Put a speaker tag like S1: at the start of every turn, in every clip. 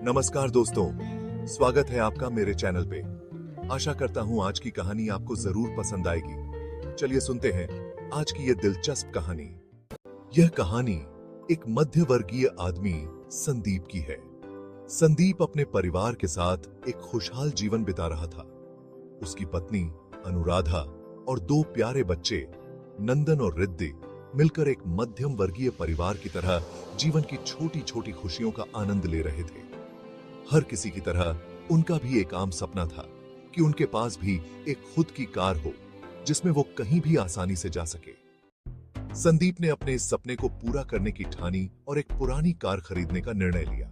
S1: नमस्कार दोस्तों, स्वागत है आपका मेरे चैनल पे। आशा करता हूँ आज की कहानी आपको जरूर पसंद आएगी। चलिए सुनते हैं आज की ये दिलचस्प कहानी। यह कहानी एक मध्य वर्गीय आदमी संदीप की है। संदीप अपने परिवार के साथ एक खुशहाल जीवन बिता रहा था। उसकी पत्नी अनुराधा और दो प्यारे बच्चे नंदन और रिद्धि मिलकर एक मध्यम वर्गीय परिवार की तरह जीवन की छोटी छोटी खुशियों का आनंद ले रहे थे। हर किसी की तरह उनका भी एक आम सपना था कि उनके पास भी एक खुद की कार हो जिसमें वो कहीं भी आसानी से जा सके। संदीप ने अपने इस सपने को पूरा करने की ठानी और एक पुरानी कार खरीदने का निर्णय लिया।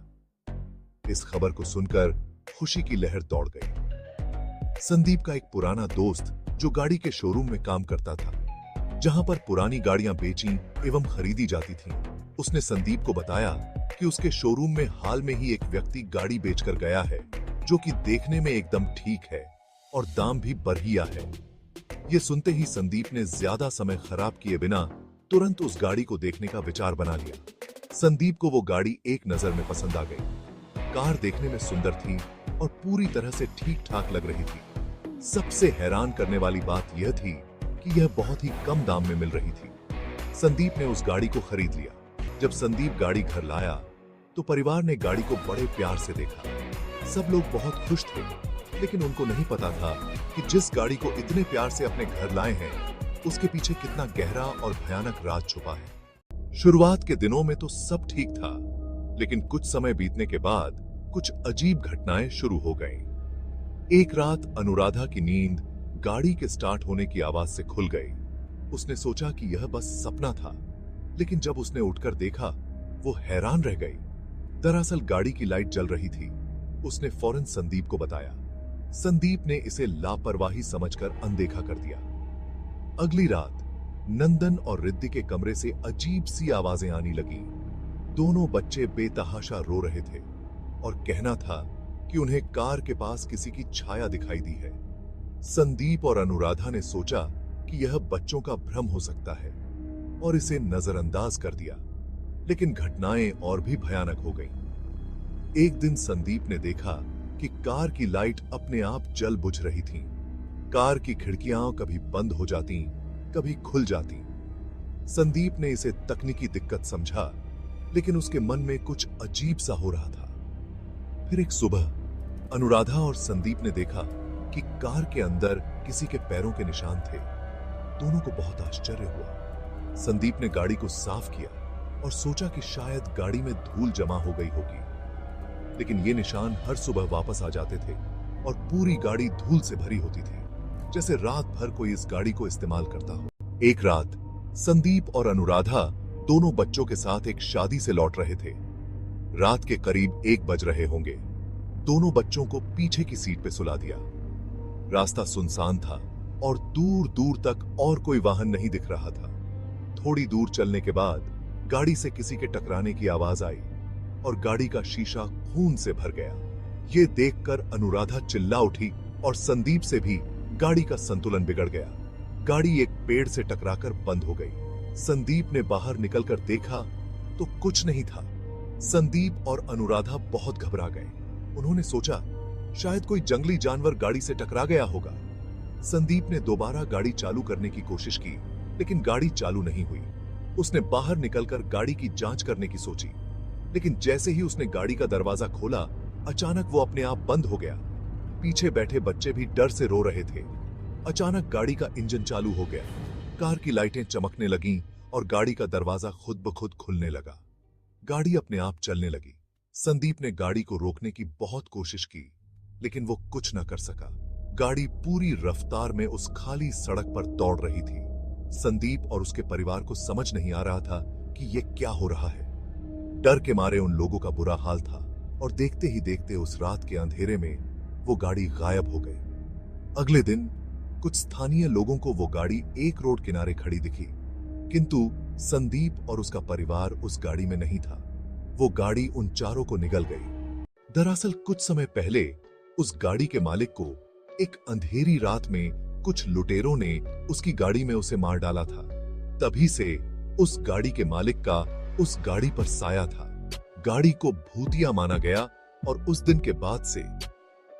S1: इस खबर को सुनकर खुशी की लहर दौड़ गई। संदीप का एक पुराना दोस्त जो गाड़ी के शोरूम में काम करता था, जहां पर पुरानी गाड़ियां बेची एवं खरीदी जाती थीं, उसने संदीप को बताया कि उसके शोरूम में हाल में ही एक व्यक्ति गाड़ी बेचकर गया है जो कि देखने में एकदम ठीक है और दाम भी बढ़िया है। ये सुनते ही संदीप ने ज्यादा समय खराब किए बिना तुरंत उस गाड़ी को देखने का विचार बना लिया। संदीप को वो गाड़ी एक नजर में पसंद आ गई। कार देखने में सुंदर थी और पूरी तरह से ठीक ठाक लग रही थी। सबसे हैरान करने वाली बात यह थी कि यह बहुत ही कम दाम में मिल रही थी। संदीप ने उस गाड़ी को खरीद लिया। जब संदीप गाड़ी घर लाया तो परिवार ने गाड़ी को बड़े प्यार से देखा। सब लोग बहुत खुश थे, लेकिन उनको नहीं पता था कि जिस गाड़ी को इतने प्यार से अपने घर लाए हैं, उसके पीछे कितना गहरा और भयानक राज छुपा है। शुरुआत के दिनों में तो सब ठीक था, लेकिन कुछ समय बीतने के बाद कुछ अजीब घटनाएं शुरू हो गईं। एक रात अनुराधा की नींद गाड़ी के स्टार्ट होने की आवाज से खुल गई। उसने सोचा कि यह बस सपना था, लेकिन जब उसने उठकर देखा, वो हैरान रह गई। दरअसल गाड़ी की लाइट जल रही थी। उसने फौरन संदीप को बताया। संदीप ने इसे लापरवाही समझकर अनदेखा कर दिया। अगली रात नंदन और रिद्धि के कमरे से अजीब सी आवाजें आने लगी। दोनों बच्चे बेतहाशा रो रहे थे और कहना था कि उन्हें कार के पास किसी की छाया दिखाई दी है। संदीप और अनुराधा ने सोचा कि यह बच्चों का भ्रम हो सकता है और इसे नजरअंदाज कर दिया, लेकिन घटनाएं और भी भयानक हो गईं। एक दिन संदीप ने देखा कि कार की लाइट अपने आप जल बुझ रही थी। कार की खिड़कियां कभी बंद हो जाती, कभी खुल जाती। संदीप ने इसे तकनीकी दिक्कत समझा, लेकिन उसके मन में कुछ अजीब सा हो रहा था। फिर एक सुबह अनुराधा और संदीप ने देखा कि कार के अंदर किसी के पैरों के निशान थे। दोनों को बहुत आश्चर्य हुआ। संदीप ने गाड़ी को साफ किया और सोचा कि शायद गाड़ी में धूल जमा हो गई होगी, लेकिन ये निशान हर सुबह वापस आ जाते थे और पूरी गाड़ी धूल से भरी होती थी, जैसे रात भर कोई इस गाड़ी को इस्तेमाल करता हो। एक रात संदीप और अनुराधा दोनों बच्चों के साथ एक शादी से लौट रहे थे। रात के करीब 1 बज रहे होंगे। दोनों बच्चों को पीछे की सीट पे सुला दिया। रास्ता सुनसान था और दूर दूर तक और कोई वाहन नहीं दिख रहा था। थोड़ी दूर चलने के बाद गाड़ी से किसी के टकराने की आवाज आई और गाड़ी का शीशा खून से भर गया। ये देखकर अनुराधा चिल्ला उठी और संदीप से भी गाड़ी का संतुलन बिगड़ गया। गाड़ी एक पेड़ से टकराकर बंद हो गई। संदीप ने बाहर निकलकर देखा तो कुछ नहीं था। संदीप और अनुराधा बहुत घबरा गए। उन्होंने सोचा शायद कोई जंगली जानवर गाड़ी से टकरा गया होगा। संदीप ने दोबारा गाड़ी चालू करने की कोशिश की, लेकिन गाड़ी चालू नहीं हुई। उसने बाहर निकलकर गाड़ी की जांच करने की सोची, लेकिन जैसे ही उसने गाड़ी का दरवाजा खोला, अचानक वो अपने आप बंद हो गया। पीछे बैठे बच्चे भी डर से रो रहे थे। अचानक गाड़ी का इंजन चालू हो गया। कार की लाइटें चमकने लगीं और गाड़ी का दरवाजा खुद ब खुद खुलने लगा। गाड़ी अपने आप चलने लगी। संदीप ने गाड़ी को रोकने की बहुत कोशिश की, लेकिन वो कुछ न कर सका। गाड़ी पूरी रफ्तार में उस खाली सड़क पर दौड़ रही थी। संदीप और उसके परिवार को समझ नहीं आ रहा था कि ये क्या हो रहा है। डर के मारे उन लोगों का बुरा हाल था और देखते ही देखते उस रात के अंधेरे में वो गाड़ी गायब हो गई। अगले दिन कुछ स्थानीय लोगों को वो गाड़ी एक रोड किनारे खड़ी दिखी, किंतु संदीप और उसका परिवार उस गाड़ी में नहीं था। वो गाड़ी उन चारों को निगल गई। दरअसल कुछ समय पहले उस गाड़ी के मालिक को एक अंधेरी रात में कुछ लुटेरों ने उसकी गाड़ी में उसे मार डाला था। तभी से उस गाड़ी के मालिक का उस गाड़ी पर साया था। गाड़ी को भूतिया माना गया और उस दिन के बाद से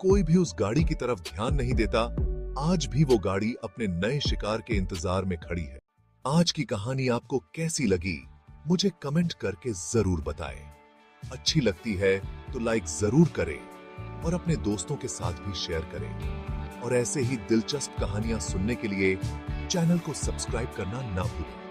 S1: कोई भी उस गाड़ी की तरफ ध्यान नहीं देता। आज भी वो गाड़ी अपने नए शिकार के इंतजार में खड़ी है। आज की कहानी आपको कैसी लगी मुझे कमेंट करके जरूर बताएं। अच्छी लगती है तो लाइक जरूर करें और अपने दोस्तों के साथ भी शेयर करें। और ऐसे ही दिलचस्प कहानियां सुनने के लिए चैनल को सब्सक्राइब करना ना भूलें।